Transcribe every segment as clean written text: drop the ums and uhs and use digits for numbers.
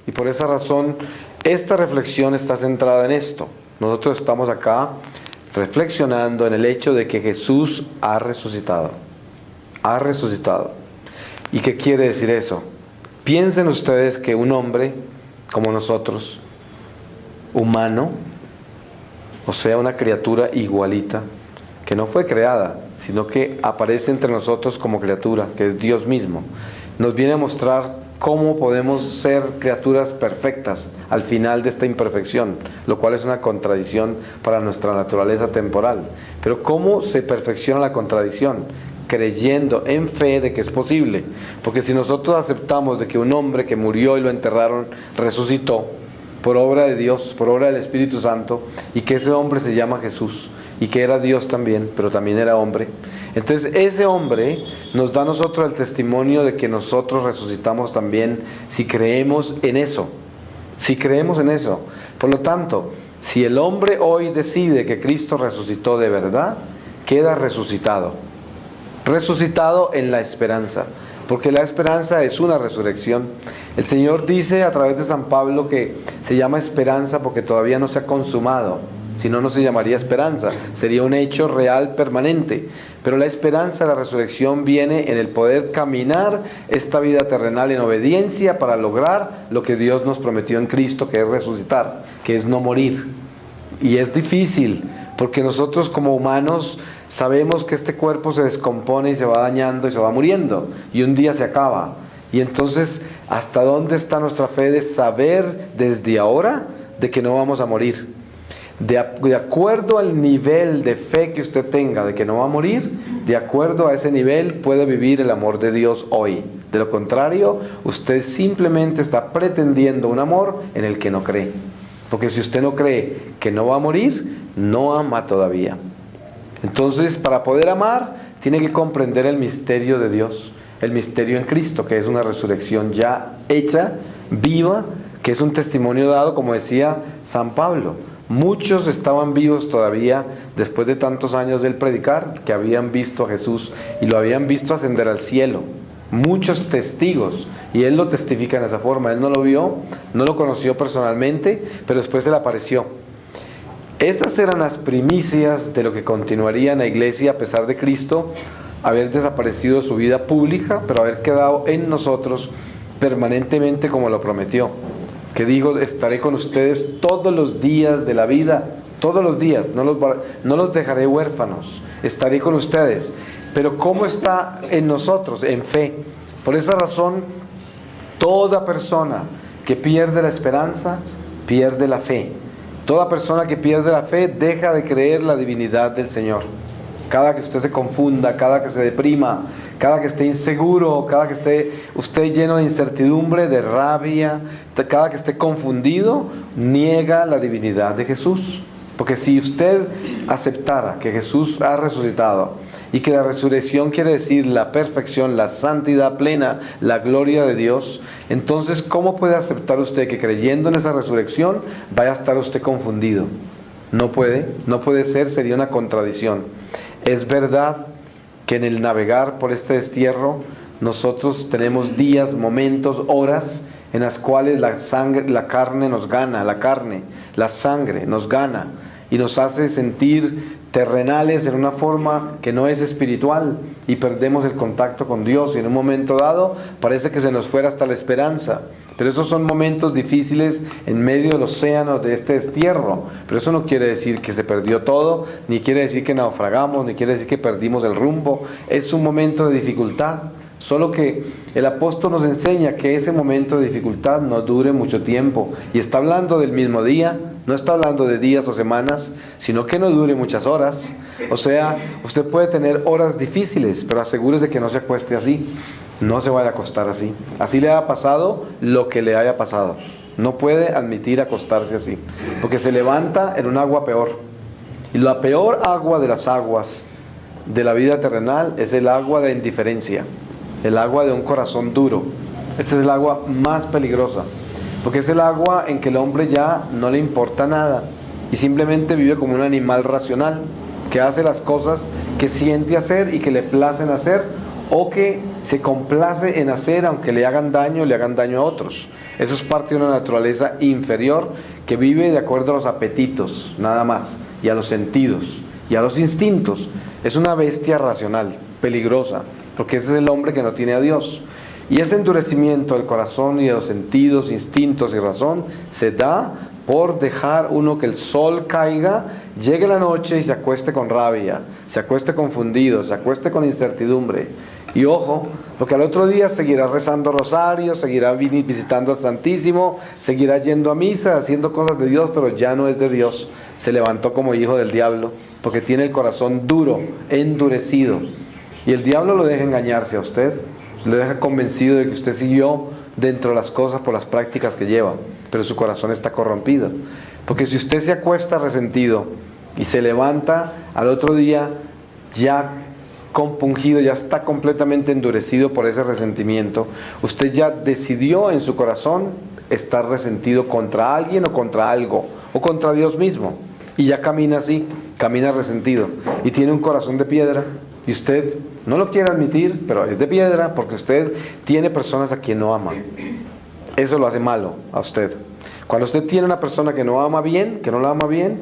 Y por esa razón, esta reflexión está centrada en esto. Nosotros estamos acá reflexionando en el hecho de que Jesús ha resucitado. Ha resucitado. ¿Y qué quiere decir eso? Piensen ustedes que un hombre como nosotros, humano, o sea, una criatura igualita, que no fue creada, sino que aparece entre nosotros como criatura, que es Dios mismo, nos viene a mostrar cómo podemos ser criaturas perfectas al final de esta imperfección, lo cual es una contradicción para nuestra naturaleza temporal. Pero ¿cómo se perfecciona la contradicción? Creyendo en fe de que es posible. Porque si nosotros aceptamos de que un hombre que murió y lo enterraron resucitó por obra de Dios, por obra del Espíritu Santo, y que ese hombre se llama Jesús, y que era Dios también, pero también era hombre, entonces ese hombre nos da a nosotros el testimonio de que nosotros resucitamos también si creemos en eso. Si creemos en eso. Por lo tanto, si el hombre hoy decide que Cristo resucitó de verdad, queda resucitado. Resucitado en la esperanza, porque la esperanza es una resurrección. El Señor dice a través de San Pablo que se llama esperanza porque todavía no se ha consumado. Si no, no se llamaría esperanza, sería un hecho real permanente. Pero la esperanza de la resurrección viene en el poder caminar esta vida terrenal en obediencia para lograr lo que Dios nos prometió en Cristo, que es resucitar, que es no morir. Y es difícil, porque nosotros como humanos sabemos que este cuerpo se descompone y se va dañando y se va muriendo, y un día se acaba. Y entonces, ¿hasta dónde está nuestra fe de saber desde ahora de que no vamos a morir? De acuerdo al nivel de fe que usted tenga de que no va a morir, de acuerdo a ese nivel puede vivir el amor de Dios hoy. De lo contrario, usted simplemente está pretendiendo un amor en el que no cree. Porque si usted no cree que no va a morir, no ama todavía. Entonces, para poder amar, tiene que comprender el misterio de Dios, el misterio en Cristo, que es una resurrección ya hecha, viva, que es un testimonio dado, como decía San Pablo. Muchos estaban vivos todavía después de tantos años del predicar, que habían visto a Jesús y lo habían visto ascender al cielo. Muchos testigos, y él lo testifica en esa forma. Él no lo vio, no lo conoció personalmente, pero después se le apareció. Estas eran las primicias de lo que continuaría en la iglesia a pesar de Cristo haber desaparecido su vida pública, pero haber quedado en nosotros permanentemente como lo prometió. Que digo, estaré con ustedes todos los días de la vida, todos los días, no los dejaré huérfanos, estaré con ustedes. Pero ¿cómo está en nosotros? En fe. Por esa razón, toda persona que pierde la esperanza, pierde la fe. Toda persona que pierde la fe, deja de creer la divinidad del Señor. Cada que usted se confunda, cada que se deprima, cada que esté inseguro, cada que esté usted lleno de incertidumbre, de rabia, cada que esté confundido, niega la divinidad de Jesús. Porque si usted aceptara que Jesús ha resucitado y que la resurrección quiere decir la perfección, la santidad plena, la gloria de Dios, entonces ¿cómo puede aceptar usted que creyendo en esa resurrección vaya a estar usted confundido? No puede ser, sería una contradicción. Es verdad que en el navegar por este destierro nosotros tenemos días, momentos, horas en las cuales la carne nos gana, la sangre nos gana y nos hace sentir terrenales en una forma que no es espiritual y perdemos el contacto con Dios y en un momento dado parece que se nos fuera hasta la esperanza. Pero esos son momentos difíciles en medio del océano de este destierro. Pero eso no quiere decir que se perdió todo, ni quiere decir que naufragamos, ni quiere decir que perdimos el rumbo. Es un momento de dificultad. Solo que el apóstol nos enseña que ese momento de dificultad no dure mucho tiempo. Y está hablando del mismo día, no está hablando de días o semanas, sino que no dure muchas horas. O sea, usted puede tener horas difíciles, pero asegúrese que no se acueste así. No se vaya a acostar así. Así le haya pasado lo que le haya pasado. No puede admitir acostarse así, porque se levanta en un agua peor. Y la peor agua de las aguas de la vida terrenal es el agua de indiferencia, el agua de un corazón duro. Esta es el agua más peligrosa, porque es el agua en que el hombre ya no le importa nada y simplemente vive como un animal racional, que hace las cosas que siente hacer y que le placen hacer, o que se complace en hacer aunque le hagan daño a otros. Eso es parte de una naturaleza inferior que vive de acuerdo a los apetitos, nada más, y a los sentidos, y a los instintos. Es una bestia racional, peligrosa, porque ese es el hombre que no tiene a Dios. Y ese endurecimiento del corazón y de los sentidos, instintos y razón se da por dejar uno que el sol caiga, llegue la noche y se acueste con rabia, se acueste confundido, se acueste con incertidumbre. Y ojo, porque al otro día seguirá rezando rosarios, seguirá visitando al Santísimo, seguirá yendo a misa, haciendo cosas de Dios, pero ya no es de Dios. Se levantó como hijo del diablo, porque tiene el corazón duro, endurecido. Y el diablo lo deja engañarse a usted, lo deja convencido de que usted siguió dentro de las cosas por las prácticas que lleva, pero su corazón está corrompido. Porque si usted se acuesta resentido y se levanta al otro día ya compungido, ya está completamente endurecido por ese resentimiento, usted ya decidió en su corazón estar resentido contra alguien o contra algo, o contra Dios mismo, y ya camina así, camina resentido, y tiene un corazón de piedra, y usted no lo quiere admitir, pero es de piedra, porque usted tiene personas a quien no ama. Eso lo hace malo a usted. Cuando usted tiene una persona que no ama bien, que no la ama bien,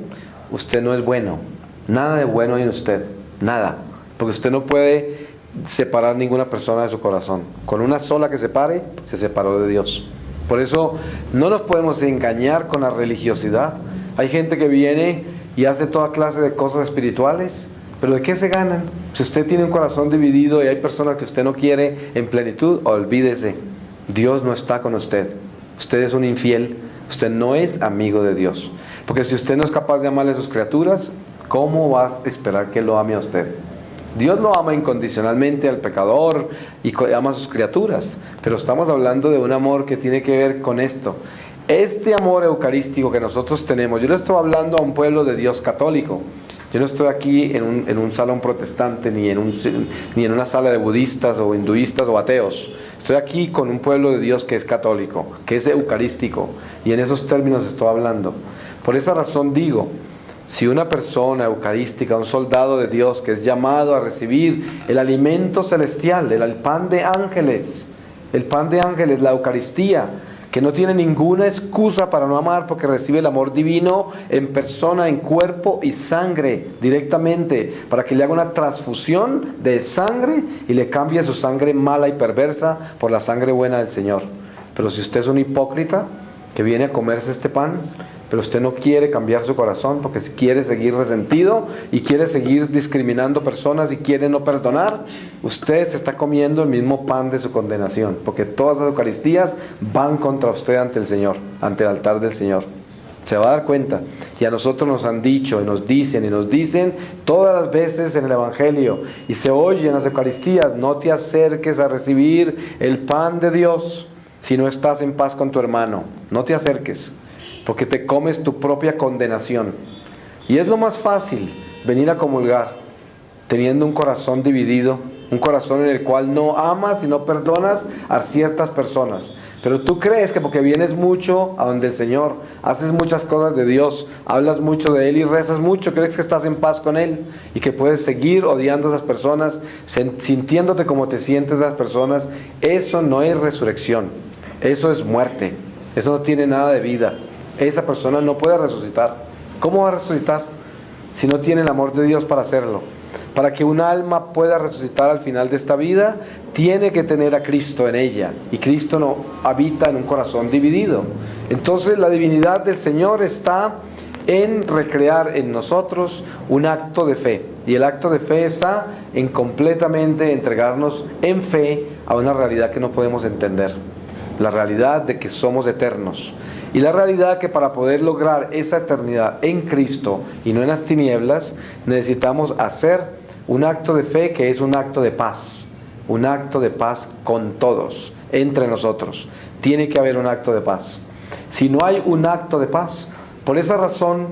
usted no es bueno. Nada de bueno hay en usted, nada. Porque usted no puede separar ninguna persona de su corazón. Con una sola que separe, se separó de Dios. Por eso no nos podemos engañar con la religiosidad. Hay gente que viene y hace toda clase de cosas espirituales, pero ¿de qué se ganan? Si usted tiene un corazón dividido y hay personas que usted no quiere en plenitud, olvídese. Dios no está con usted. Usted es un infiel. Usted no es amigo de Dios. Porque si usted no es capaz de amarle a sus criaturas, ¿cómo va a esperar que lo ame a usted? Dios lo ama incondicionalmente al pecador y ama a sus criaturas, pero estamos hablando de un amor que tiene que ver con esto. Este amor eucarístico que nosotros tenemos, yo no estoy hablando a un pueblo de Dios católico, yo no estoy aquí en un salón protestante, ni en una sala de budistas o hinduistas o ateos. Estoy aquí con un pueblo de Dios que es católico, que es eucarístico, y en esos términos estoy hablando. Por esa razón digo, si una persona eucarística, un soldado de Dios que es llamado a recibir el alimento celestial, el pan de ángeles, la Eucaristía, que no tiene ninguna excusa para no amar porque recibe el amor divino en persona, en cuerpo y sangre directamente, para que le haga una transfusión de sangre y le cambie su sangre mala y perversa por la sangre buena del Señor. Pero si usted es un hipócrita que viene a comerse este pan, pero usted no quiere cambiar su corazón porque quiere seguir resentido y quiere seguir discriminando personas y quiere no perdonar, usted se está comiendo el mismo pan de su condenación, porque todas las Eucaristías van contra usted ante el Señor, ante el altar del Señor. Se va a dar cuenta. Y a nosotros nos han dicho y nos dicen todas las veces en el Evangelio, y se oye en las Eucaristías: no te acerques a recibir el pan de Dios si no estás en paz con tu hermano. No te acerques, porque te comes tu propia condenación. Y es lo más fácil venir a comulgar teniendo un corazón dividido, un corazón en el cual no amas y no perdonas a ciertas personas. Pero tú crees que porque vienes mucho a donde el Señor, haces muchas cosas de Dios, hablas mucho de Él y rezas mucho, crees que estás en paz con Él y que puedes seguir odiando a esas personas, sintiéndote como te sientes de las personas. Eso no es resurrección, eso es muerte, eso no tiene nada de vida. Esa persona no puede resucitar. ¿Cómo va a resucitar si no tiene el amor de Dios para hacerlo? Para que un alma pueda resucitar al final de esta vida, tiene que tener a Cristo en ella, y Cristo no habita en un corazón dividido. Entonces la divinidad del Señor está en recrear en nosotros un acto de fe, y el acto de fe está en completamente entregarnos en fe a una realidad que no podemos entender, la realidad de que somos eternos. Y la realidad que para poder lograr esa eternidad en Cristo y no en las tinieblas, necesitamos hacer un acto de fe que es un acto de paz. Un acto de paz con todos, entre nosotros. Tiene que haber un acto de paz. Si no hay un acto de paz, por esa razón,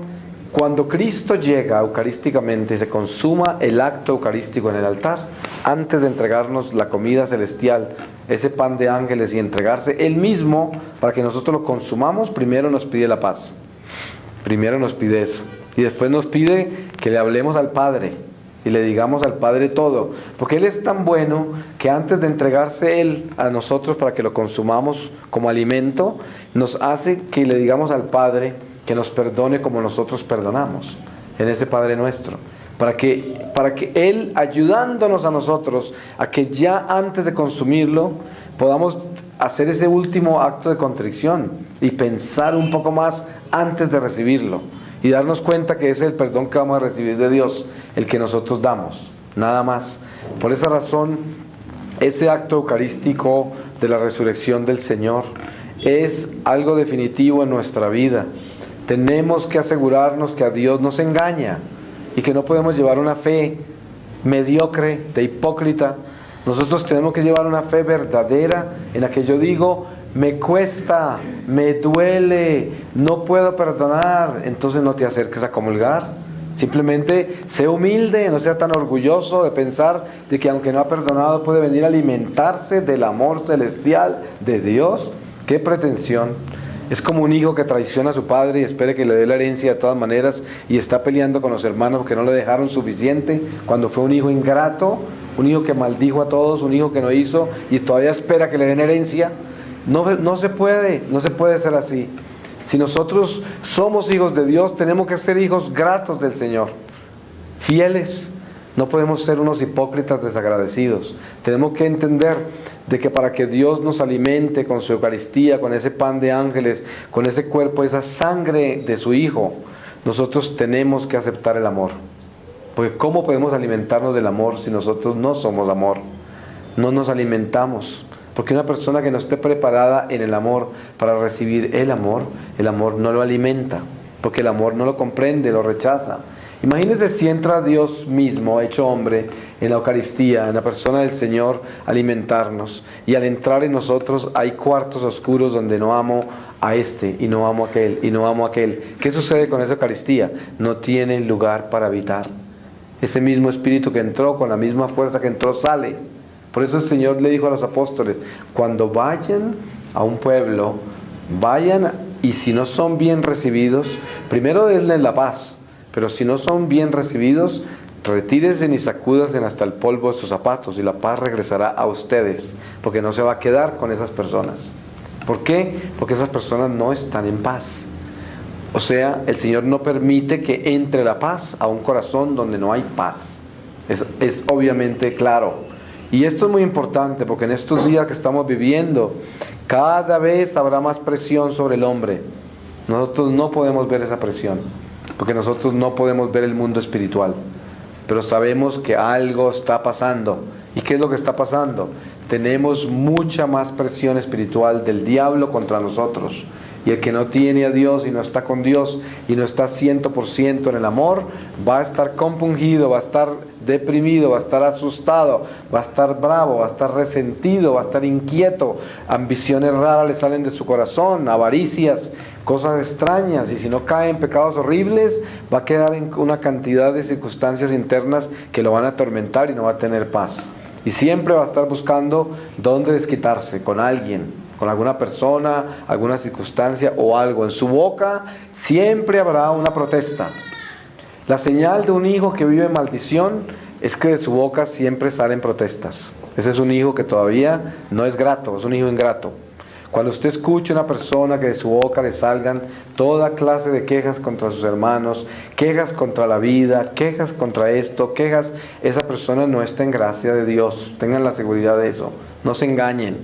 cuando Cristo llega eucarísticamente y se consuma el acto eucarístico en el altar, antes de entregarnos la comida celestial, ese pan de ángeles, y entregarse Él mismo para que nosotros lo consumamos, primero nos pide la paz. Primero nos pide eso. Y después nos pide que le hablemos al Padre. y le digamos al Padre todo, porque Él es tan bueno que antes de entregarse Él a nosotros para que lo consumamos como alimento, nos hace que le digamos al Padre que nos perdone como nosotros perdonamos, en ese Padre nuestro, para que Él, ayudándonos a nosotros a que ya antes de consumirlo podamos hacer ese último acto de contrición y pensar un poco más antes de recibirlo y darnos cuenta que ese es el perdón que vamos a recibir de Dios, el que nosotros damos, nada más. Por esa razón, ese acto eucarístico de la resurrección del Señor es algo definitivo en nuestra vida. Tenemos que asegurarnos que a Dios no se engaña y que no podemos llevar una fe mediocre, de hipócrita. Nosotros tenemos que llevar una fe verdadera en la que yo digo, me cuesta, me duele, no puedo perdonar, entonces no te acerques a comulgar. Simplemente sé humilde, no sea tan orgulloso de pensar de que aunque no ha perdonado puede venir a alimentarse del amor celestial de Dios. ¡Qué pretensión! Es como un hijo que traiciona a su padre y espera que le dé la herencia de todas maneras y está peleando con los hermanos porque no le dejaron suficiente cuando fue un hijo ingrato, un hijo que maldijo a todos, un hijo que no hizo y todavía espera que le den herencia. No se puede ser así. Si nosotros somos hijos de Dios, tenemos que ser hijos gratos del Señor, fieles. No podemos ser unos hipócritas desagradecidos. Tenemos que entender de que para que Dios nos alimente con su Eucaristía, con ese pan de ángeles, con ese cuerpo, esa sangre de su Hijo, nosotros tenemos que aceptar el amor. Porque ¿cómo podemos alimentarnos del amor si nosotros no somos amor? No nos alimentamos. Porque una persona que no esté preparada en el amor para recibir el amor no lo alimenta. Porque el amor no lo comprende, lo rechaza. Imagínense si entra Dios mismo, hecho hombre, en la Eucaristía, en la persona del Señor, alimentarnos. Y al entrar en nosotros hay cuartos oscuros donde no amo a este, y no amo a aquel, y no amo a aquel. ¿Qué sucede con esa Eucaristía? No tiene lugar para habitar. Ese mismo Espíritu que entró, con la misma fuerza que entró, sale. Por eso el Señor le dijo a los apóstoles, cuando vayan a un pueblo, vayan, y si no son bien recibidos, primero denles la paz. Pero si no son bien recibidos, retírense y sacúdanse hasta el polvo de sus zapatos y la paz regresará a ustedes, porque no se va a quedar con esas personas. ¿Por qué? Porque esas personas no están en paz. O sea, el Señor no permite que entre la paz a un corazón donde no hay paz. Es obviamente claro. Y esto es muy importante porque en estos días que estamos viviendo, cada vez habrá más presión sobre el hombre. Nosotros no podemos ver esa presión, porque nosotros no podemos ver el mundo espiritual, pero sabemos que algo está pasando. ¿Y qué es lo que está pasando? Tenemos mucha más presión espiritual del diablo contra nosotros, y el que no tiene a Dios y no está con Dios y no está 100% en el amor, va a estar compungido, va a estar deprimido, va a estar asustado, va a estar bravo, va a estar resentido, va a estar inquieto, ambiciones raras le salen de su corazón, avaricias, cosas extrañas, y si no cae en pecados horribles, va a quedar en una cantidad de circunstancias internas que lo van a atormentar y no va a tener paz. Y siempre va a estar buscando dónde desquitarse con alguien, con alguna persona, alguna circunstancia o algo. En su boca siempre habrá una protesta. La señal de un hijo que vive en maldición es que de su boca siempre salen protestas. Ese es un hijo que todavía no es grato, es un hijo ingrato. Cuando usted escuche a una persona que de su boca le salgan toda clase de quejas contra sus hermanos, quejas contra la vida, quejas contra esto, quejas, esa persona no está en gracia de Dios. Tengan la seguridad de eso. No se engañen.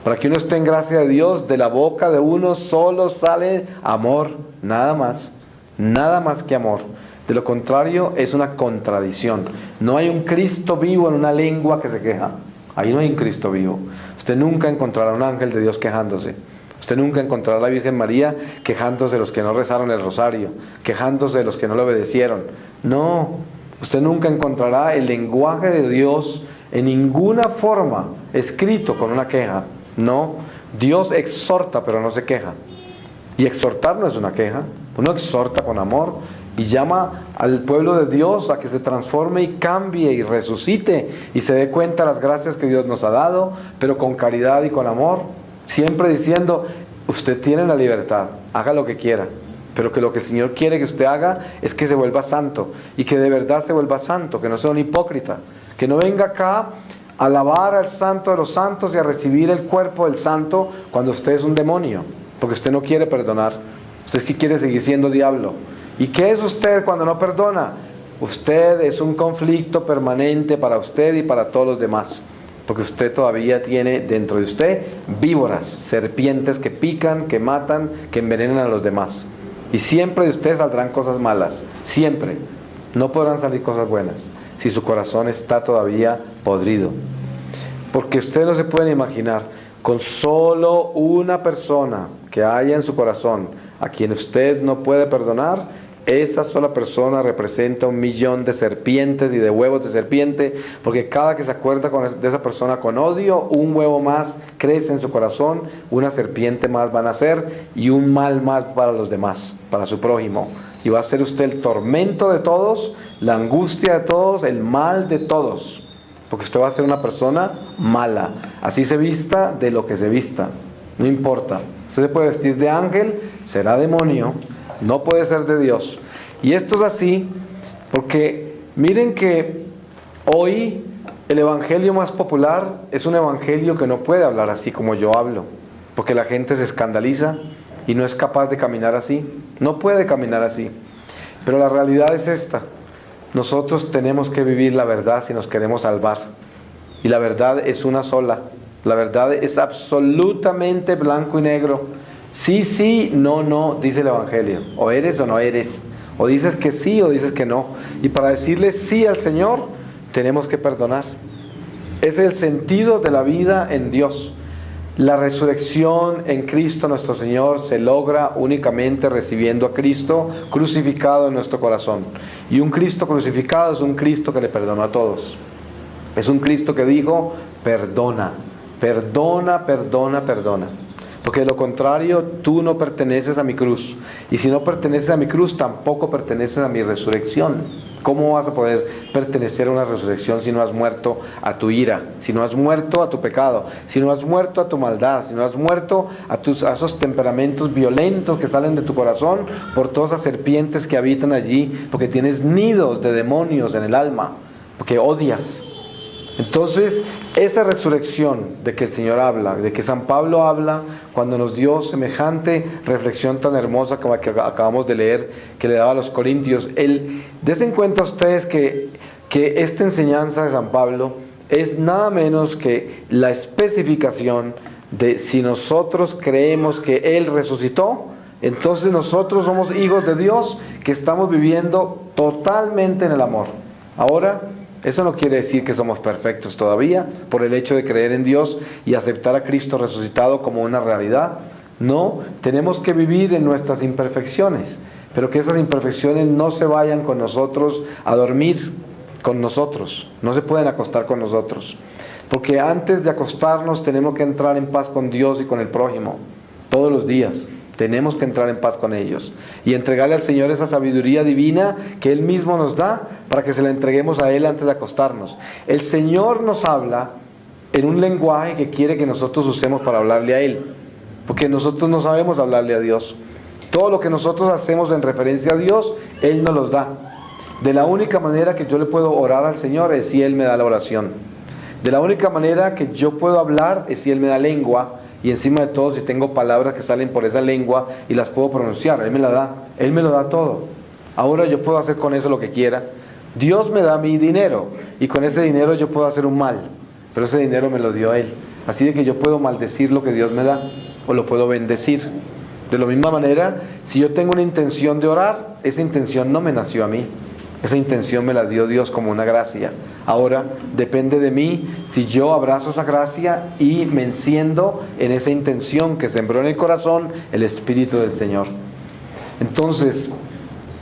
Para que uno esté en gracia de Dios, de la boca de uno solo sale amor, nada más que amor. De lo contrario es una contradicción. No hay un Cristo vivo en una lengua que se queja. Ahí no hay un Cristo vivo. Usted nunca encontrará un ángel de Dios quejándose. Usted nunca encontrará a la Virgen María quejándose de los que no rezaron el rosario, quejándose de los que no le obedecieron. No, usted nunca encontrará el lenguaje de Dios en ninguna forma escrito con una queja. No, Dios exhorta pero no se queja. Y exhortar no es una queja. Uno exhorta con amor y llama al pueblo de Dios a que se transforme y cambie y resucite y se dé cuenta de las gracias que Dios nos ha dado, pero con caridad y con amor, siempre diciendo, usted tiene la libertad, haga lo que quiera, pero que lo que el Señor quiere que usted haga es que se vuelva santo, y que de verdad se vuelva santo, que no sea un hipócrita, que no venga acá a alabar al santo de los santos y a recibir el cuerpo del santo cuando usted es un demonio, porque usted no quiere perdonar, usted sí quiere seguir siendo diablo. ¿Y qué es usted cuando no perdona? Usted es un conflicto permanente para usted y para todos los demás, porque usted todavía tiene dentro de usted víboras, serpientes que pican, que matan, que envenenan a los demás. Y siempre de usted saldrán cosas malas, siempre. No podrán salir cosas buenas si su corazón está todavía podrido. Porque usted no se pueden imaginar, con solo una persona que haya en su corazón a quien usted no puede perdonar, esa sola persona representa 1.000.000 de serpientes y de huevos de serpiente, porque cada que se acuerda de esa persona con odio, un huevo más crece en su corazón, una serpiente más va a nacer y un mal más para los demás, para su prójimo. Y va a ser usted el tormento de todos, la angustia de todos, el mal de todos, porque usted va a ser una persona mala, así se vista de lo que se vista, no importa. Usted se puede vestir de ángel, será demonio, no puede ser de Dios. Y esto es así porque miren que hoy el evangelio más popular es un evangelio que no puede hablar así como yo hablo, porque la gente se escandaliza y no es capaz de caminar así, no puede caminar así. Pero la realidad es esta: nosotros tenemos que vivir la verdad si nos queremos salvar, y la verdad es una sola, la verdad es absolutamente blanco y negro. Sí, sí, no, no, dice el evangelio. O eres o no eres, o dices que sí o dices que no. Y para decirle sí al Señor tenemos que perdonar. Es el sentido de la vida en Dios. La resurrección en Cristo nuestro Señor se logra únicamente recibiendo a Cristo crucificado en nuestro corazón. Y un Cristo crucificado es un Cristo que le perdonó a todos. Es un Cristo que dijo: perdona, perdona, perdona, perdona. Porque de lo contrario, tú no perteneces a mi cruz. Y si no perteneces a mi cruz, tampoco perteneces a mi resurrección. ¿Cómo vas a poder pertenecer a una resurrección si no has muerto a tu ira? Si no has muerto a tu pecado, si no has muerto a tu maldad, si no has muerto a esos temperamentos violentos que salen de tu corazón por todas las serpientes que habitan allí, porque tienes nidos de demonios en el alma, porque odias. Entonces, esa resurrección de que el Señor habla, de que San Pablo habla, cuando nos dio semejante reflexión tan hermosa como la que acabamos de leer, que le daba a los Corintios, desen cuenta ustedes que esta enseñanza de San Pablo es nada menos que la especificación de si nosotros creemos que Él resucitó, entonces nosotros somos hijos de Dios que estamos viviendo totalmente en el amor. Ahora, eso no quiere decir que somos perfectos todavía por el hecho de creer en Dios y aceptar a Cristo resucitado como una realidad. No, tenemos que vivir en nuestras imperfecciones, pero que esas imperfecciones no se vayan con nosotros a dormir con nosotros, no se pueden acostar con nosotros, porque antes de acostarnos tenemos que entrar en paz con Dios y con el prójimo, todos los días. Tenemos que entrar en paz con ellos y entregarle al Señor esa sabiduría divina que Él mismo nos da para que se la entreguemos a Él antes de acostarnos. El Señor nos habla en un lenguaje que quiere que nosotros usemos para hablarle a Él, porque nosotros no sabemos hablarle a Dios. Todo lo que nosotros hacemos en referencia a Dios, Él nos los da. De la única manera que yo le puedo orar al Señor es si Él me da la oración. De la única manera que yo puedo hablar es si Él me da lengua. Y encima de todo, si tengo palabras que salen por esa lengua y las puedo pronunciar, Él me la da, Él me lo da todo. Ahora yo puedo hacer con eso lo que quiera. Dios me da mi dinero y con ese dinero yo puedo hacer un mal, pero ese dinero me lo dio Él. Así de que yo puedo maldecir lo que Dios me da o lo puedo bendecir. De la misma manera, si yo tengo una intención de orar, esa intención no me nació a mí. Esa intención me la dio Dios como una gracia. Ahora depende de mí si yo abrazo esa gracia y me enciendo en esa intención que sembró en el corazón el Espíritu del Señor. Entonces,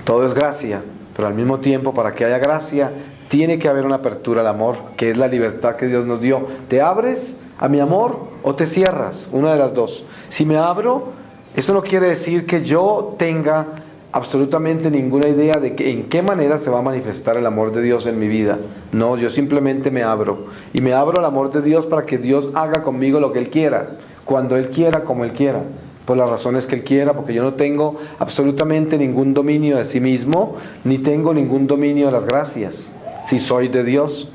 todo es gracia, pero al mismo tiempo, para que haya gracia, tiene que haber una apertura al amor, que es la libertad que Dios nos dio. ¿Te abres a mi amor o te cierras? Una de las dos. Si me abro, eso no quiere decir que yo tenga absolutamente ninguna idea de en qué manera se va a manifestar el amor de Dios en mi vida. No, yo simplemente me abro. Y me abro al amor de Dios para que Dios haga conmigo lo que Él quiera, cuando Él quiera, como Él quiera. por las razones que Él quiera, porque yo no tengo absolutamente ningún dominio de sí mismo, ni tengo ningún dominio de las gracias, si soy de Dios.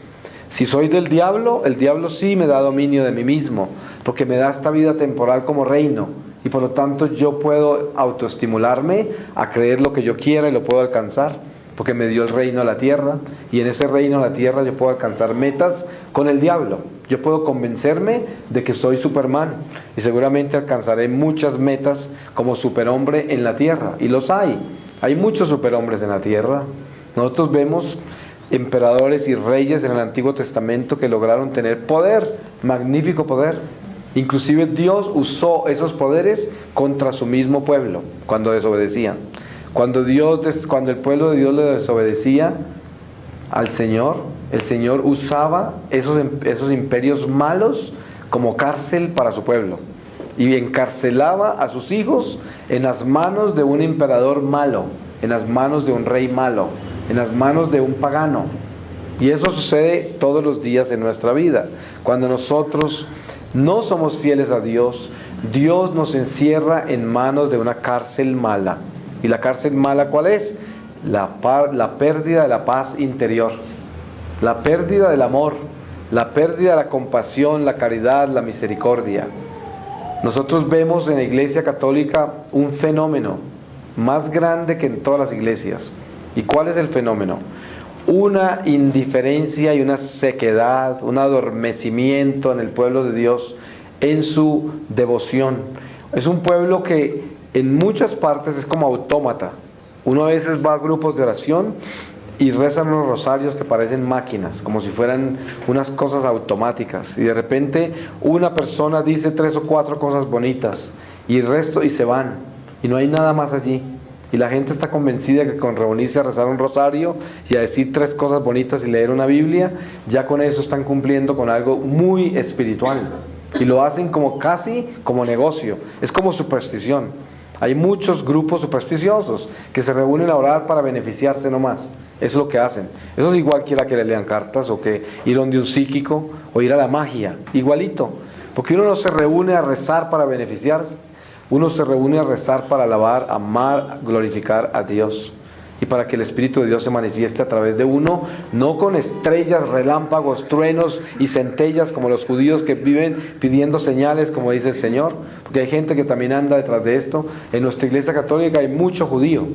Si soy del diablo, el diablo sí me da dominio de mí mismo, porque me da esta vida temporal como reino, y por lo tanto yo puedo autoestimularme a creer lo que yo quiera y lo puedo alcanzar, porque me dio el reino a la tierra, y en ese reino a la tierra yo puedo alcanzar metas con el diablo. Yo puedo convencerme de que soy Superman, y seguramente alcanzaré muchas metas como superhombre en la tierra, y los hay. Hay muchos superhombres en la tierra. Nosotros vemos emperadores y reyes en el Antiguo Testamento que lograron tener poder, magnífico poder. Inclusive Dios usó esos poderes contra su mismo pueblo cuando desobedecían. Cuando el pueblo de Dios le desobedecía al Señor, el Señor usaba esos imperios malos como cárcel para su pueblo, y encarcelaba a sus hijos en las manos de un emperador malo, en las manos de un rey malo, en las manos de un pagano. Y eso sucede todos los días en nuestra vida. Cuando nosotros no somos fieles a Dios, Dios nos encierra en manos de una cárcel mala. ¿Y la cárcel mala cuál es? La pérdida de la paz interior, la pérdida del amor, la pérdida de la compasión, la caridad, la misericordia. Nosotros vemos en la Iglesia Católica un fenómeno más grande que en todas las iglesias. ¿Y cuál es el fenómeno? Una indiferencia y una sequedad, un adormecimiento en el pueblo de Dios en su devoción. Es un pueblo que en muchas partes es como autómata. Uno a veces va a grupos de oración y rezan unos rosarios que parecen máquinas, como si fueran unas cosas automáticas. Y de repente una persona dice 3 o 4 cosas bonitas y el resto y se van. Y no hay nada más allí. Y la gente está convencida que con reunirse a rezar un rosario y a decir 3 cosas bonitas y leer una Biblia, ya con eso están cumpliendo con algo muy espiritual. Y lo hacen como casi como negocio. Es como superstición. Hay muchos grupos supersticiosos que se reúnen a orar para beneficiarse nomás. Eso es lo que hacen. Eso es igual que le lean cartas, o que ir donde un psíquico, o ir a la magia. Igualito. Porque uno no se reúne a rezar para beneficiarse. Uno se reúne a rezar para alabar, amar, glorificar a Dios. Y para que el Espíritu de Dios se manifieste a través de uno, no con estrellas, relámpagos, truenos y centellas como los judíos que viven pidiendo señales, como dice el Señor. Porque hay gente que también anda detrás de esto. En nuestra Iglesia Católica hay mucho judío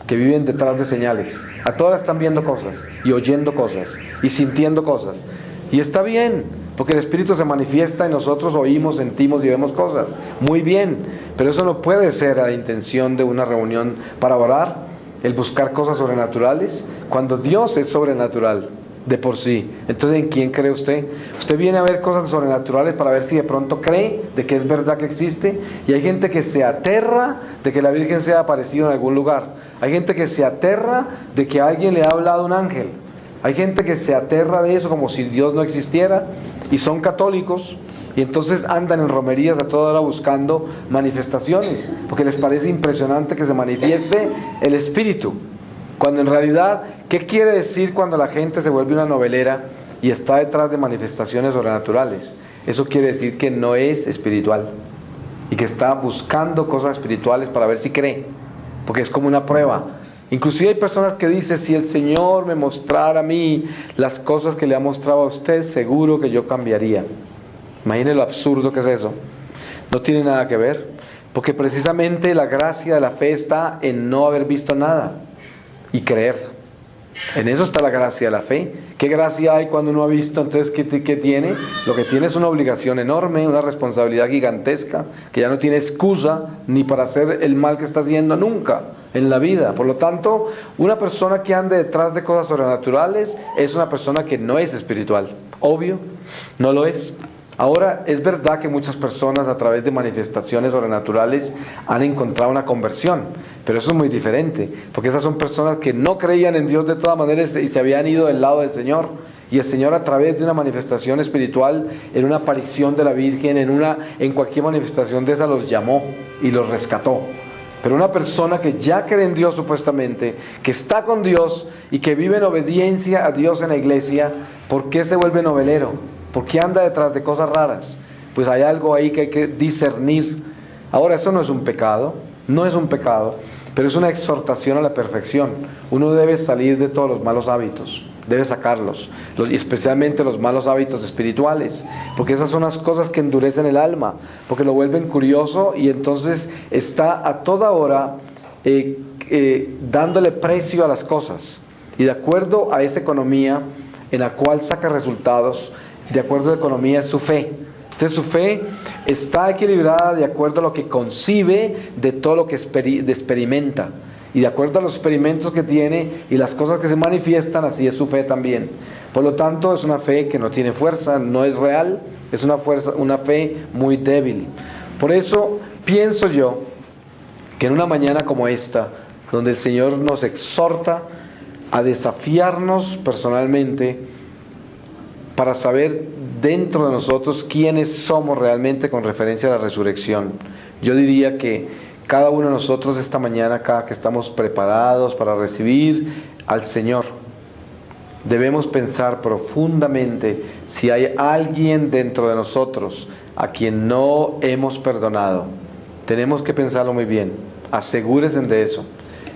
que viven detrás de señales. A todas están viendo cosas, y oyendo cosas, y sintiendo cosas. Y está bien, porque el Espíritu se manifiesta y nosotros oímos, sentimos y vemos cosas. Muy bien, pero eso no puede ser la intención de una reunión para orar, el buscar cosas sobrenaturales, cuando Dios es sobrenatural de por sí. Entonces, ¿en quién cree usted? Usted viene a ver cosas sobrenaturales para ver si de pronto cree de que es verdad que existe. Y hay gente que se aterra de que la Virgen se ha aparecido en algún lugar. Hay gente que se aterra de que alguien le ha hablado a un ángel. Hay gente que se aterra de eso como si Dios no existiera, y son católicos, y entonces andan en romerías a toda hora buscando manifestaciones, porque les parece impresionante que se manifieste el Espíritu. Cuando en realidad, ¿qué quiere decir cuando la gente se vuelve una novelera y está detrás de manifestaciones sobrenaturales? Eso quiere decir que no es espiritual, y que está buscando cosas espirituales para ver si cree, porque es como una prueba. Inclusive hay personas que dicen, si el Señor me mostrara a mí las cosas que le ha mostrado a usted, seguro que yo cambiaría. Imagine lo absurdo que es eso. No tiene nada que ver, porque precisamente la gracia de la fe está en no haber visto nada y creer. En eso está la gracia de la fe. ¿Qué gracia hay cuando uno ha visto? Entonces, ¿qué tiene? Lo que tiene es una obligación enorme, una responsabilidad gigantesca, que ya no tiene excusa ni para hacer el mal que está haciendo nunca en la vida. Por lo tanto, una persona que ande detrás de cosas sobrenaturales es una persona que no es espiritual. Obvio, no lo es. Ahora, es verdad que muchas personas a través de manifestaciones sobrenaturales han encontrado una conversión, pero eso es muy diferente, porque esas son personas que no creían en Dios de todas maneras y se habían ido del lado del Señor, y el Señor a través de una manifestación espiritual, en una aparición de la Virgen, en cualquier manifestación de esa los llamó y los rescató. Pero una persona que ya cree en Dios supuestamente, que está con Dios y que vive en obediencia a Dios en la iglesia, ¿por qué se vuelve novelero? ¿Por qué anda detrás de cosas raras? Pues hay algo ahí que hay que discernir. Ahora, eso no es un pecado, no es un pecado, pero es una exhortación a la perfección. Uno debe salir de todos los malos hábitos, debe sacarlos, y especialmente los malos hábitos espirituales, porque esas son las cosas que endurecen el alma, porque lo vuelven curioso y entonces está a toda hora dándole precio a las cosas. Y de acuerdo a esa economía en la cual saca resultados, de acuerdo a la economía es su fe. Entonces su fe está equilibrada de acuerdo a lo que concibe de todo lo que experimenta. Y de acuerdo a los experimentos que tiene y las cosas que se manifiestan, así es su fe también. Por lo tanto, es una fe que no tiene fuerza, no es real, es una fe muy débil. Por eso pienso yo que en una mañana como esta, donde el Señor nos exhorta a desafiarnos personalmente para saber dentro de nosotros quiénes somos realmente con referencia a la resurrección. Yo diría que cada uno de nosotros esta mañana, cada que estamos preparados para recibir al Señor, debemos pensar profundamente si hay alguien dentro de nosotros a quien no hemos perdonado. Tenemos que pensarlo muy bien, asegúrense de eso.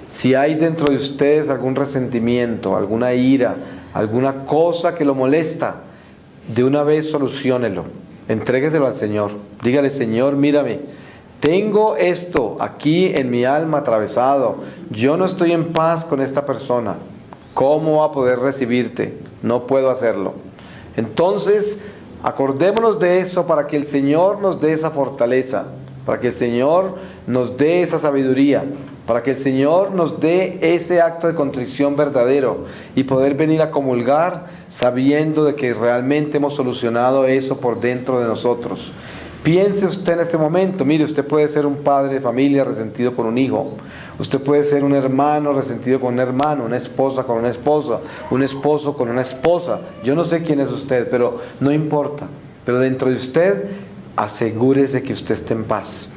Si hay dentro de ustedes algún resentimiento, alguna ira, alguna cosa que lo molesta, de una vez soluciónelo, entrégueselo al Señor. Dígale: Señor, mírame, tengo esto aquí en mi alma atravesado, yo no estoy en paz con esta persona, ¿cómo va a poder recibirte? No puedo hacerlo. Entonces, acordémonos de eso para que el Señor nos dé esa fortaleza, para que el Señor nos dé esa sabiduría, para que el Señor nos dé ese acto de contrición verdadero y poder venir a comulgar sabiendo de que realmente hemos solucionado eso por dentro de nosotros. Piense usted en este momento, mire, usted puede ser un padre de familia resentido con un hijo, usted puede ser un hermano resentido con un hermano, una esposa con una esposa, un esposo con una esposa. Yo no sé quién es usted, pero no importa. Pero dentro de usted, asegúrese que usted esté en paz.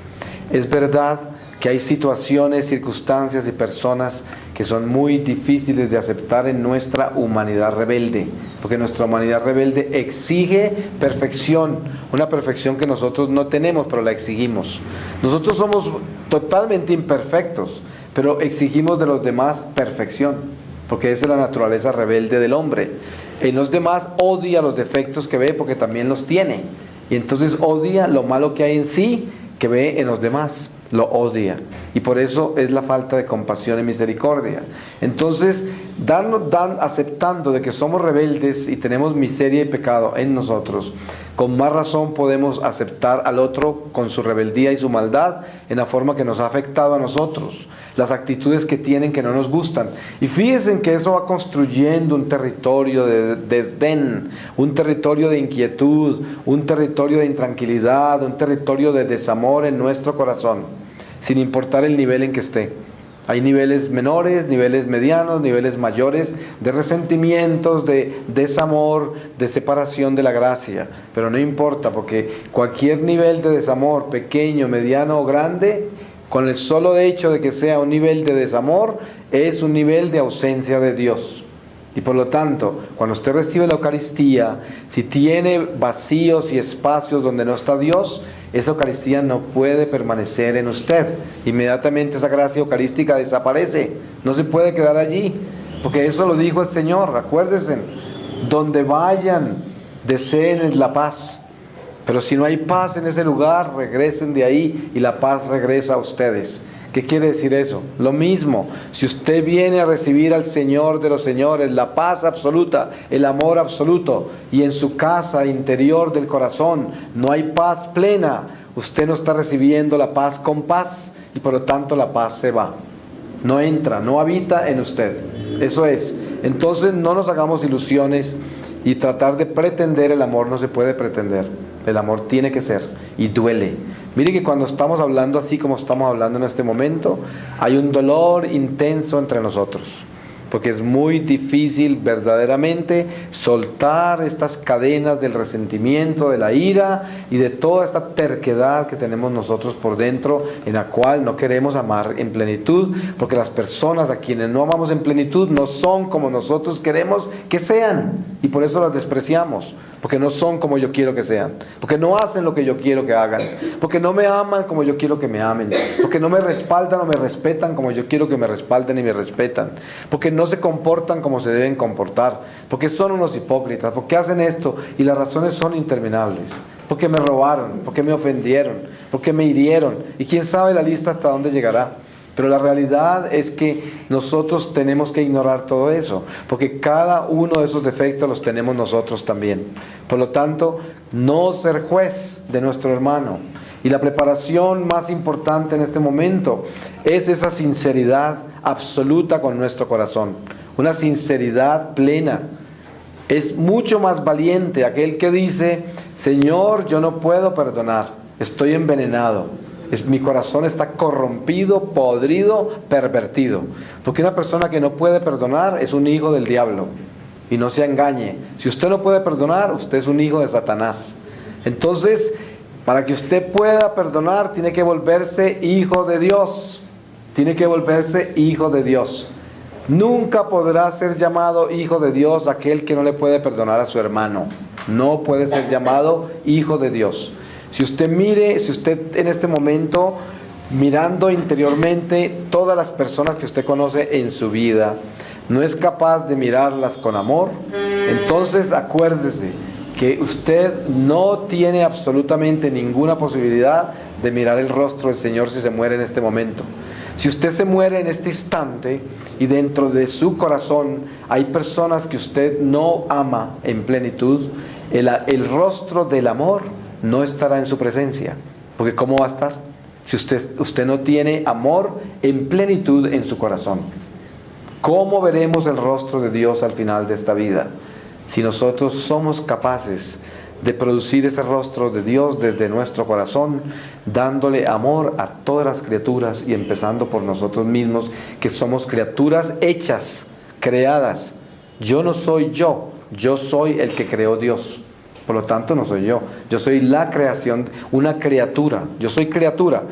Es verdad que hay situaciones, circunstancias y personas que son muy difíciles de aceptar en nuestra humanidad rebelde, porque nuestra humanidad rebelde exige perfección, una perfección que nosotros no tenemos, pero la exigimos. Nosotros somos totalmente imperfectos, pero exigimos de los demás perfección, porque esa es la naturaleza rebelde del hombre. En los demás odia los defectos que ve porque también los tiene, y entonces odia lo malo que hay en sí que ve en los demás. Lo odia, y por eso es la falta de compasión y misericordia. Entonces, aceptando de que somos rebeldes y tenemos miseria y pecado en nosotros, con más razón podemos aceptar al otro con su rebeldía y su maldad en la forma que nos ha afectado a nosotros, las actitudes que tienen que no nos gustan. Y fíjense que eso va construyendo un territorio de desdén, un territorio de inquietud, un territorio de intranquilidad, un territorio de desamor en nuestro corazón, sin importar el nivel en que esté. Hay niveles menores, niveles medianos, niveles mayores de resentimientos, de desamor, de separación de la gracia. Pero no importa, porque cualquier nivel de desamor, pequeño, mediano o grande, con el solo hecho de que sea un nivel de desamor, es un nivel de ausencia de Dios. Y por lo tanto, cuando usted recibe la Eucaristía, si tiene vacíos y espacios donde no está Dios, esa Eucaristía no puede permanecer en usted. Inmediatamente esa gracia eucarística desaparece, no se puede quedar allí, porque eso lo dijo el Señor. Acuérdense, donde vayan, deseen la paz, pero si no hay paz en ese lugar, regresen de ahí y la paz regresa a ustedes. ¿Qué quiere decir eso? Lo mismo, si usted viene a recibir al Señor de los señores, la paz absoluta, el amor absoluto, y en su casa interior del corazón no hay paz plena, usted no está recibiendo la paz con paz, y por lo tanto la paz se va. No entra, no habita en usted. Eso es. Entonces no nos hagamos ilusiones y tratar de pretender el amor no se puede pretender. El amor tiene que ser, y duele. Mire que cuando estamos hablando así como estamos hablando en este momento, hay un dolor intenso entre nosotros. porque es muy difícil verdaderamente soltar estas cadenas del resentimiento, de la ira y de toda esta terquedad que tenemos nosotros por dentro, en la cual no queremos amar en plenitud, porque las personas a quienes no amamos en plenitud no son como nosotros queremos que sean, y por eso las despreciamos, porque no son como yo quiero que sean, porque no hacen lo que yo quiero que hagan, porque no me aman como yo quiero que me amen, porque no me respaldan o me respetan como yo quiero que me respalden y me respetan, porque no se comportan como se deben comportar, porque son unos hipócritas, porque hacen esto, y las razones son interminables, porque me robaron, porque me ofendieron, porque me hirieron, y quién sabe la lista hasta dónde llegará. Pero la realidad es que nosotros tenemos que ignorar todo eso, porque cada uno de esos defectos los tenemos nosotros también. Por lo tanto, no ser juez de nuestro hermano. Y la preparación más importante en este momento es esa sinceridad absoluta con nuestro corazón, una sinceridad plena. Es mucho más valiente aquel que dice: Señor, yo no puedo perdonar, estoy envenenado, mi corazón está corrompido, podrido, pervertido. Porque una persona que no puede perdonar es un hijo del diablo. Y no se engañe, si usted no puede perdonar, usted es un hijo de Satanás. Entonces, para que usted pueda perdonar, tiene que volverse hijo de Dios. Tiene que volverse hijo de Dios. Nunca podrá ser llamado hijo de Dios aquel que no le puede perdonar a su hermano. No puede ser llamado hijo de Dios. Si usted en este momento, mirando interiormente todas las personas que usted conoce en su vida, no es capaz de mirarlas con amor, entonces acuérdese que usted no tiene absolutamente ninguna posibilidad de mirar el rostro del Señor si se muere en este momento. Si usted se muere en este instante y dentro de su corazón hay personas que usted no ama en plenitud, el rostro del amor no estará en su presencia, porque ¿cómo va a estar? Si usted no tiene amor en plenitud en su corazón. ¿Cómo veremos el rostro de Dios al final de esta vida? Si nosotros somos capaces de producir ese rostro de Dios desde nuestro corazón, dándole amor a todas las criaturas y empezando por nosotros mismos, que somos criaturas hechas, creadas. Yo no soy yo soy el que creó Dios. Por lo tanto, no soy yo soy la creación, una criatura, yo soy criatura.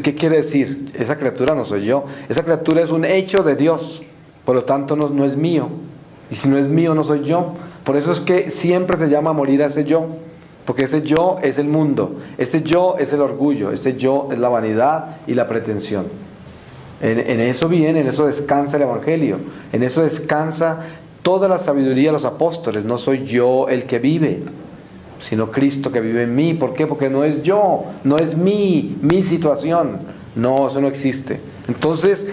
¿Qué quiere decir? Esa criatura no soy yo, esa criatura es un hecho de Dios, por lo tanto no es mío, y si no es mío no soy yo. Por eso es que siempre se llama morir a ese yo, porque ese yo es el mundo, ese yo es el orgullo, ese yo es la vanidad y la pretensión. En eso descansa el Evangelio, en eso descansa toda la sabiduría de los apóstoles. No soy yo el que vive, sino Cristo que vive en mí. ¿Por qué? Porque no es yo, no es mi situación. No, eso no existe. Entonces,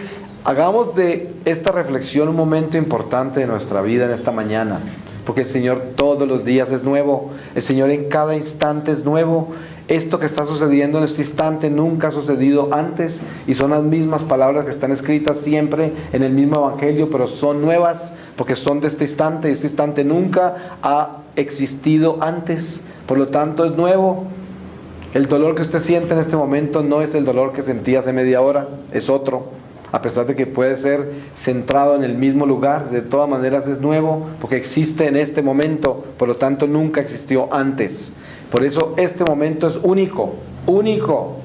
hagamos de esta reflexión un momento importante de nuestra vida en esta mañana, porque el Señor todos los días es nuevo, el Señor en cada instante es nuevo. Esto que está sucediendo en este instante nunca ha sucedido antes, y son las mismas palabras que están escritas siempre en el mismo Evangelio, pero son nuevas porque son de este instante, y este instante nunca ha existido antes, por lo tanto es nuevo. El dolor que usted siente en este momento no es el dolor que sentía hace media hora, es otro, a pesar de que puede ser centrado en el mismo lugar. De todas maneras es nuevo porque existe en este momento, por lo tanto nunca existió antes. Por eso este momento es único, único.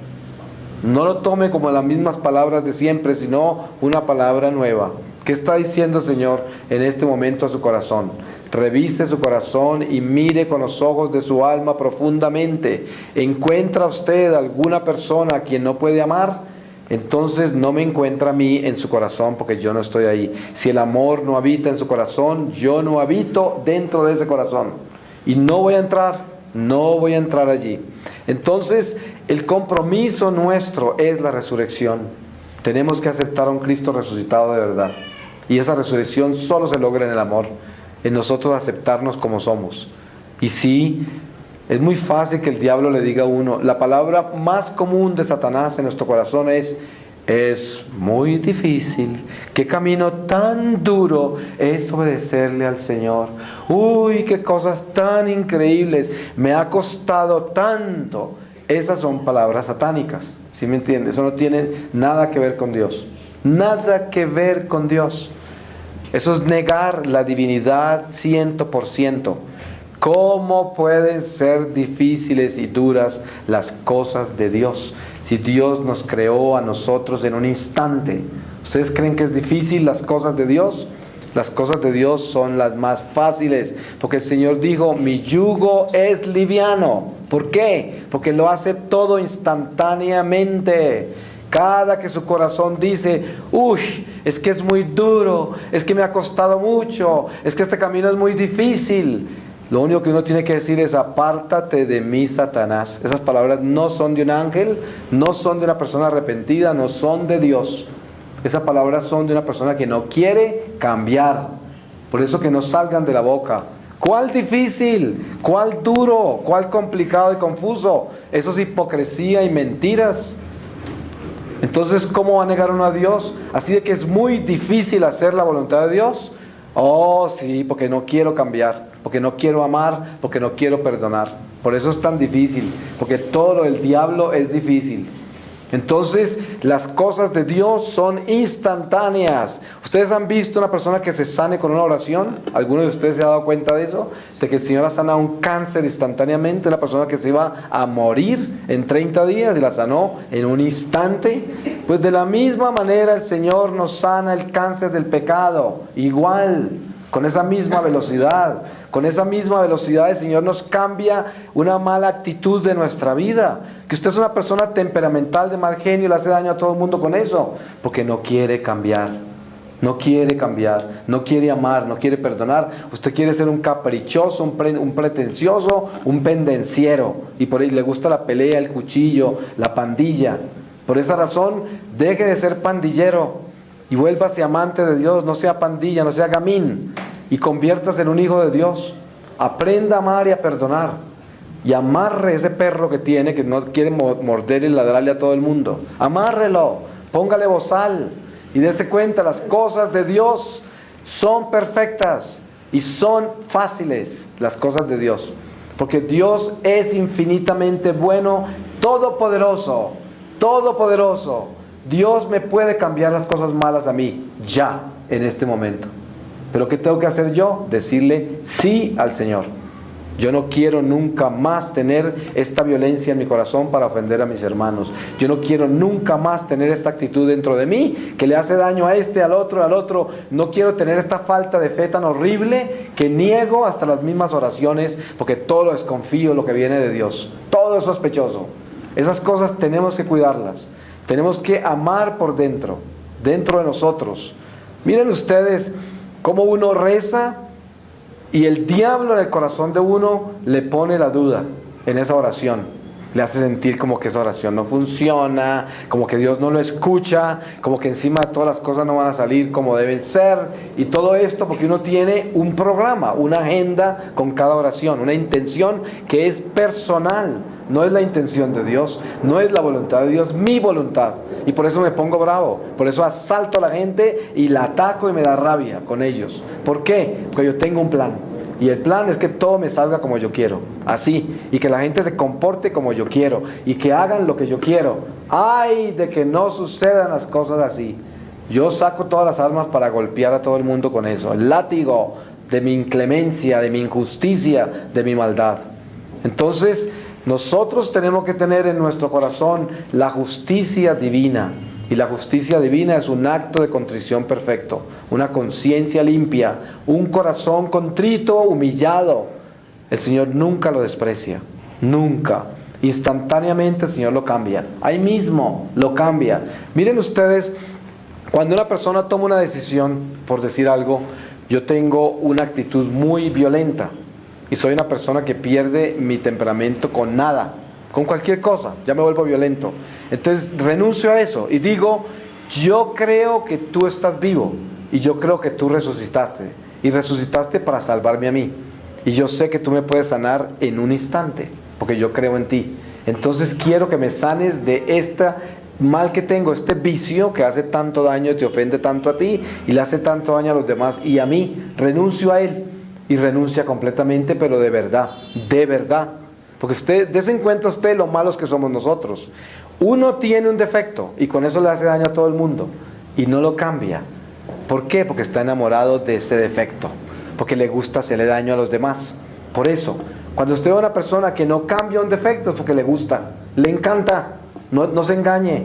No lo tome como las mismas palabras de siempre, sino una palabra nueva. ¿Qué está diciendo el Señor en este momento a su corazón? Revise su corazón y mire con los ojos de su alma profundamente. ¿Encuentra usted alguna persona a quien no puede amar? Entonces no me encuentra a mí en su corazón, porque yo no estoy ahí. Si el amor no habita en su corazón, yo no habito dentro de ese corazón. Y no voy a entrar allí. Entonces, el compromiso nuestro es la resurrección. Tenemos que aceptar a un Cristo resucitado de verdad. Y esa resurrección solo se logra en el amor, en nosotros aceptarnos como somos. Y sí, es muy fácil que el diablo le diga a uno, la palabra más común de Satanás en nuestro corazón es muy difícil, qué camino tan duro es obedecerle al Señor. Uy, qué cosas tan increíbles, me ha costado tanto. Esas son palabras satánicas, ¿sí me entiende? Eso no tiene nada que ver con Dios, nada que ver con Dios. Eso es negar la divinidad 100%. ¿Cómo pueden ser difíciles y duras las cosas de Dios? Si Dios nos creó a nosotros en un instante. ¿Ustedes creen que es difícil las cosas de Dios? Las cosas de Dios son las más fáciles, porque el Señor dijo, mi yugo es liviano. ¿Por qué? Porque lo hace todo instantáneamente. Cada que su corazón dice, uy, es que es muy duro, es que me ha costado mucho, es que este camino es muy difícil, lo único que uno tiene que decir es, apártate de mí, Satanás. Esas palabras no son de un ángel, no son de una persona arrepentida, no son de Dios. Esas palabras son de una persona que no quiere cambiar. Por eso que no salgan de la boca. ¿Cuál difícil? ¿Cuál duro? ¿Cuál complicado y confuso? Eso es hipocresía y mentiras. Entonces, ¿cómo va a negar uno a Dios? Así de que es muy difícil hacer la voluntad de Dios. Oh, sí, porque no quiero cambiar, porque no quiero amar, porque no quiero perdonar. Por eso es tan difícil, porque todo lo del diablo es difícil. Entonces, las cosas de Dios son instantáneas. ¿Ustedes han visto una persona que se sane con una oración? ¿Alguno de ustedes se ha dado cuenta de eso? De que el Señor ha sanado un cáncer instantáneamente. Una persona que se iba a morir en 30 días y la sanó en un instante. Pues de la misma manera el Señor nos sana el cáncer del pecado. Igual, con esa misma velocidad. Con esa misma velocidad el Señor nos cambia una mala actitud de nuestra vida. Que usted es una persona temperamental de mal genio y le hace daño a todo el mundo con eso. Porque no quiere cambiar. No quiere cambiar. No quiere amar. No quiere perdonar. Usted quiere ser un caprichoso, un pretencioso, un pendenciero. Y por ahí le gusta la pelea, el cuchillo, la pandilla. Por esa razón, deje de ser pandillero. Y vuélvase amante de Dios. No sea pandilla, no sea gamín. Y conviértase en un hijo de Dios. Aprenda a amar y a perdonar. Y amarre ese perro que tiene, que no quiere morder y ladrarle a todo el mundo. Amárrelo, póngale bozal y dése cuenta, las cosas de Dios son perfectas y son fáciles, las cosas de Dios. Porque Dios es infinitamente bueno, todopoderoso, todopoderoso. Dios me puede cambiar las cosas malas a mí, ya, en este momento. Pero ¿qué tengo que hacer yo? Decirle sí al Señor. Yo no quiero nunca más tener esta violencia en mi corazón para ofender a mis hermanos. Yo no quiero nunca más tener esta actitud dentro de mí que le hace daño a este, al otro, al otro. No quiero tener esta falta de fe tan horrible que niego hasta las mismas oraciones, porque todo lo desconfío, lo que viene de Dios. Todo es sospechoso. Esas cosas tenemos que cuidarlas. Tenemos que amar por dentro, dentro de nosotros. Miren ustedes cómo uno reza y el diablo en el corazón de uno le pone la duda en esa oración. Le hace sentir como que esa oración no funciona, como que Dios no lo escucha, como que encima de todas las cosas no van a salir como deben ser. Y todo esto porque uno tiene un programa, una agenda con cada oración, una intención que es personal. No es la intención de Dios, no es la voluntad de Dios, mi voluntad. Y por eso me pongo bravo, por eso asalto a la gente y la ataco y me da rabia con ellos. ¿Por qué? Porque yo tengo un plan. Y el plan es que todo me salga como yo quiero, así. Y que la gente se comporte como yo quiero. Y que hagan lo que yo quiero. ¡Ay de que no sucedan las cosas así! Yo saco todas las armas para golpear a todo el mundo con eso. El látigo de mi inclemencia, de mi injusticia, de mi maldad. Entonces, nosotros tenemos que tener en nuestro corazón la justicia divina. Y la justicia divina es un acto de contrición perfecto, una conciencia limpia, un corazón contrito, humillado. El Señor nunca lo desprecia, nunca. Instantáneamente el Señor lo cambia, ahí mismo lo cambia. Miren ustedes, cuando una persona toma una decisión, por decir algo, yo tengo una actitud muy violenta. Y soy una persona que pierde mi temperamento con nada, con cualquier cosa, ya me vuelvo violento. Entonces renuncio a eso y digo, yo creo que tú estás vivo y yo creo que tú resucitaste. Y resucitaste para salvarme a mí. Y yo sé que tú me puedes sanar en un instante, porque yo creo en ti. Entonces quiero que me sanes de este mal que tengo, este vicio que hace tanto daño, te ofende tanto a ti y le hace tanto daño a los demás y a mí. Renuncio a él. Y renuncia completamente, pero de verdad, de verdad. Porque usted, dése en cuenta usted lo malos que somos nosotros. Uno tiene un defecto y con eso le hace daño a todo el mundo y no lo cambia. ¿Por qué? Porque está enamorado de ese defecto, porque le gusta hacerle daño a los demás. Por eso, cuando usted ve a una persona que no cambia un defecto es porque le gusta, le encanta. No se engañe.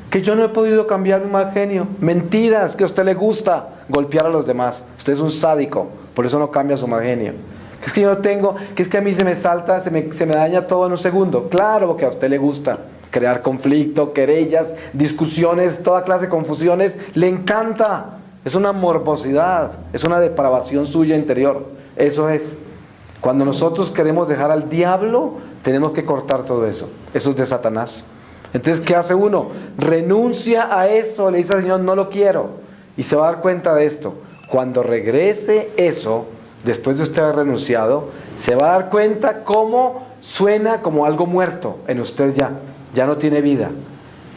Que yo no he podido cambiar mi mal genio. Mentiras, que a usted le gusta golpear a los demás. Usted es un sádico, por eso no cambia su mal genio. Que es que yo no tengo, que es que a mí se me salta, se me daña todo en un segundo. Claro, porque a usted le gusta crear conflicto, querellas, discusiones, toda clase de confusiones. Le encanta. Es una morbosidad, es una depravación suya interior. Eso es. Cuando nosotros queremos dejar al diablo, tenemos que cortar todo eso. Eso es de Satanás. Entonces, ¿qué hace uno? Renuncia a eso, le dice al Señor, no lo quiero. Y se va a dar cuenta de esto. Cuando regrese eso, después de usted haber renunciado, se va a dar cuenta cómo suena como algo muerto en usted ya. Ya no tiene vida.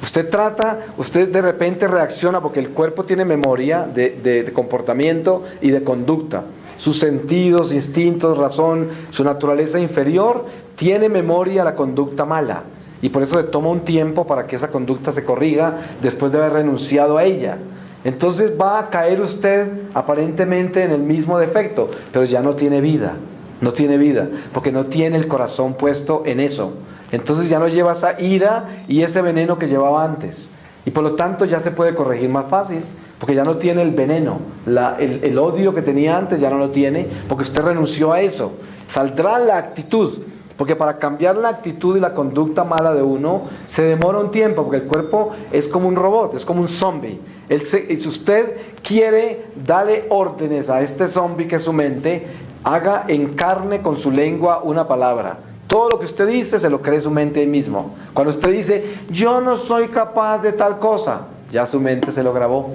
Usted de repente reacciona porque el cuerpo tiene memoria de comportamiento y de conducta. Sus sentidos, instintos, razón, su naturaleza inferior tiene memoria la conducta mala. Y por eso le toma un tiempo para que esa conducta se corrija después de haber renunciado a ella. Entonces va a caer usted aparentemente en el mismo defecto, pero ya no tiene vida. No tiene vida, porque no tiene el corazón puesto en eso. Entonces ya no lleva esa ira y ese veneno que llevaba antes. Y por lo tanto ya se puede corregir más fácil, porque ya no tiene el veneno, el odio que tenía antes ya no lo tiene, porque usted renunció a eso. Saldrá la actitud, porque para cambiar la actitud y la conducta mala de uno se demora un tiempo, porque el cuerpo es como un robot, es como un zombie. Y si usted quiere darle órdenes a este zombie que es su mente, haga encarne con su lengua una palabra. Todo lo que usted dice se lo cree su mente mismo. Cuando usted dice, yo no soy capaz de tal cosa, ya su mente se lo grabó.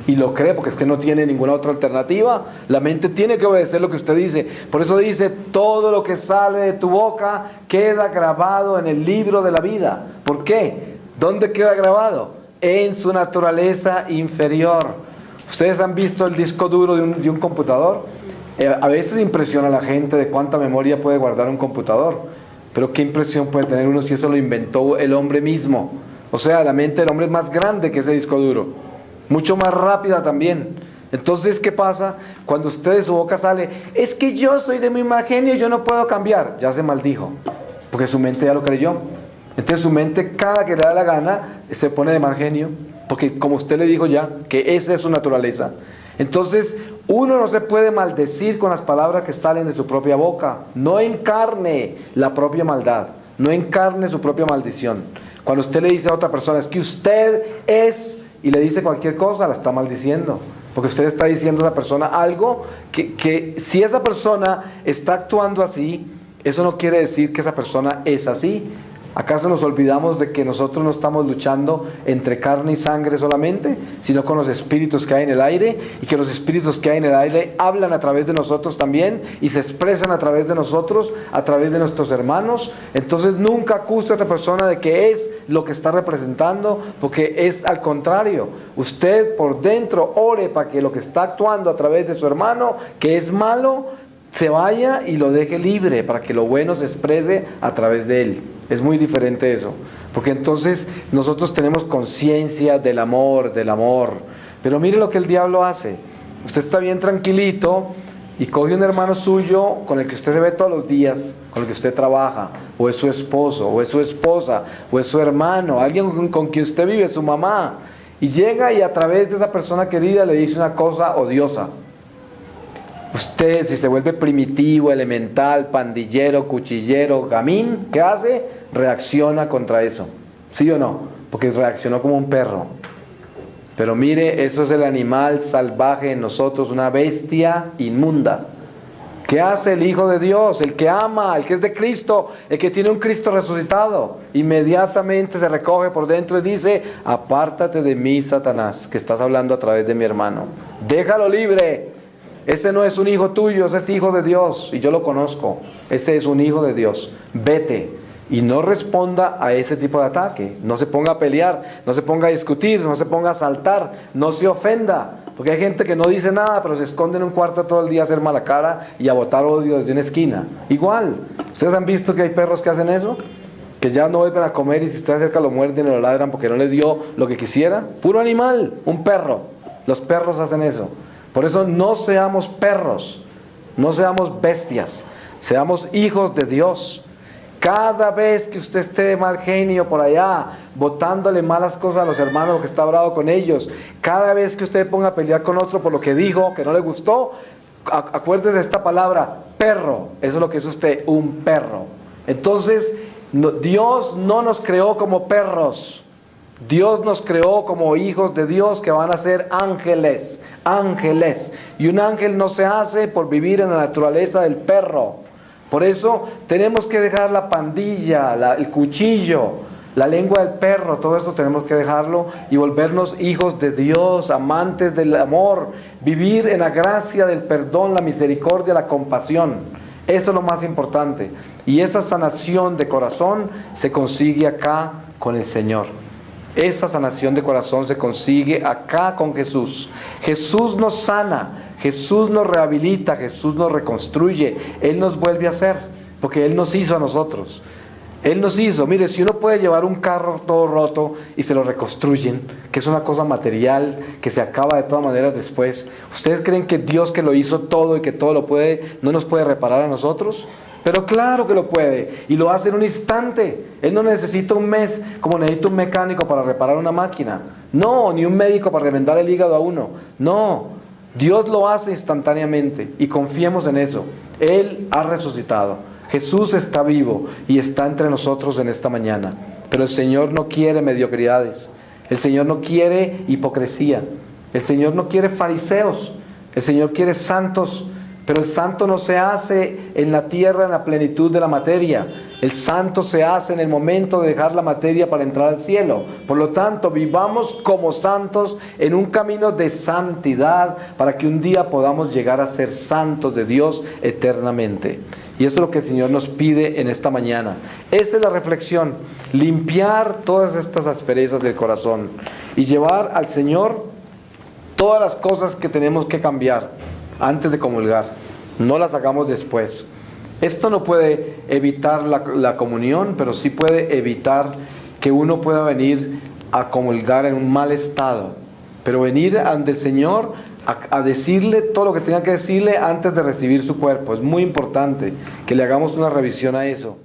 Y lo cree porque es que no tiene ninguna otra alternativa. La mente tiene que obedecer lo que usted dice. Por eso dice, todo lo que sale de tu boca queda grabado en el libro de la vida. ¿Por qué? ¿Dónde queda grabado? En su naturaleza inferior. ¿Ustedes han visto el disco duro de un computador? A veces impresiona a la gente de cuánta memoria puede guardar un computador, pero qué impresión puede tener uno si eso lo inventó el hombre mismo. O sea, la mente del hombre es más grande que ese disco duro, mucho más rápida también. Entonces, ¿qué pasa? Cuando usted de su boca sale, es que yo soy de mi mal genio y yo no puedo cambiar, ya se maldijo, porque su mente ya lo creyó. Entonces su mente, cada que le da la gana, se pone de mal genio, porque como usted le dijo ya, que esa es su naturaleza. Entonces, uno no se puede maldecir con las palabras que salen de su propia boca. No encarne la propia maldad, no encarne su propia maldición. Cuando usted le dice a otra persona, es que usted es, y le dice cualquier cosa, la está maldiciendo. Porque usted está diciendo a esa persona algo que si esa persona está actuando así, eso no quiere decir que esa persona es así. ¿Acaso nos olvidamos de que nosotros no estamos luchando entre carne y sangre solamente, sino con los espíritus que hay en el aire, y que los espíritus que hay en el aire hablan a través de nosotros también y se expresan a través de nosotros, a través de nuestros hermanos? Entonces nunca acuse a otra persona de que es lo que está representando, porque es al contrario. Usted por dentro ore para que lo que está actuando a través de su hermano, que es malo, se vaya y lo deje libre, para que lo bueno se exprese a través de él. Es muy diferente eso, porque entonces nosotros tenemos conciencia del amor, pero mire lo que el diablo hace. Usted está bien tranquilito y coge un hermano suyo con el que usted se ve todos los días, con el que usted trabaja, o es su esposo, o es su esposa, o es su hermano, alguien con quien usted vive, su mamá, y llega y a través de esa persona querida le dice una cosa odiosa. Usted, si se vuelve primitivo, elemental, pandillero, cuchillero, gamín, ¿qué hace? Reacciona contra eso. ¿Sí o no? Porque reaccionó como un perro. Pero mire, eso es el animal salvaje en nosotros, una bestia inmunda. ¿Qué hace el Hijo de Dios? El que ama, el que es de Cristo, el que tiene un Cristo resucitado. Inmediatamente se recoge por dentro y dice, apártate de mí, Satanás, que estás hablando a través de mi hermano. Déjalo libre. Ese no es un hijo tuyo, ese es hijo de Dios, y yo lo conozco. Ese es un hijo de Dios. Vete y no responda a ese tipo de ataque. No se ponga a pelear, no se ponga a discutir, no se ponga a saltar, no se ofenda. Porque hay gente que no dice nada, pero se esconde en un cuarto todo el día a hacer mala cara y a botar odio desde una esquina. Igual, ¿ustedes han visto que hay perros que hacen eso? Que ya no vuelven a comer y si está cerca lo muerden y lo ladran porque no les dio lo que quisiera. Puro animal, un perro. Los perros hacen eso. Por eso no seamos perros, no seamos bestias, seamos hijos de Dios. Cada vez que usted esté de mal genio por allá, botándole malas cosas a los hermanos que está bravo con ellos, cada vez que usted ponga a pelear con otro por lo que dijo, que no le gustó, acuérdese de esta palabra, perro. Eso es lo que es usted, un perro. Entonces, Dios no nos creó como perros. Dios nos creó como hijos de Dios que van a ser ángeles, ángeles. Y un ángel no se hace por vivir en la naturaleza del perro. Por eso tenemos que dejar la pandilla, el cuchillo, la lengua del perro, todo eso tenemos que dejarlo y volvernos hijos de Dios, amantes del amor, vivir en la gracia del perdón, la misericordia, la compasión. Eso es lo más importante. Y esa sanación de corazón se consigue acá con el Señor. Esa sanación de corazón se consigue acá con Jesús. Jesús nos sana, Jesús nos rehabilita, Jesús nos reconstruye. Él nos vuelve a hacer, porque Él nos hizo a nosotros. Él nos hizo. Mire, si uno puede llevar un carro todo roto y se lo reconstruyen, que es una cosa material, que se acaba de todas maneras después, ¿ustedes creen que Dios, que lo hizo todo y que todo lo puede, no nos puede reparar a nosotros? Pero claro que lo puede, y lo hace en un instante. Él no necesita un mes como necesita un mecánico para reparar una máquina. No, ni un médico para remendar el hígado a uno. No, Dios lo hace instantáneamente, y confiemos en eso. Él ha resucitado. Jesús está vivo y está entre nosotros en esta mañana. Pero el Señor no quiere mediocridades. El Señor no quiere hipocresía. El Señor no quiere fariseos. El Señor quiere santos. Pero el santo no se hace en la tierra en la plenitud de la materia. El santo se hace en el momento de dejar la materia para entrar al cielo. Por lo tanto, vivamos como santos en un camino de santidad para que un día podamos llegar a ser santos de Dios eternamente. Y eso es lo que el Señor nos pide en esta mañana. Esa es la reflexión. Limpiar todas estas asperezas del corazón y llevar al Señor todas las cosas que tenemos que cambiar antes de comulgar. No las hagamos después. Esto no puede evitar la comunión, pero sí puede evitar que uno pueda venir a comulgar en un mal estado. Pero venir ante el Señor a decirle todo lo que tenga que decirle antes de recibir su cuerpo. Es muy importante que le hagamos una revisión a eso.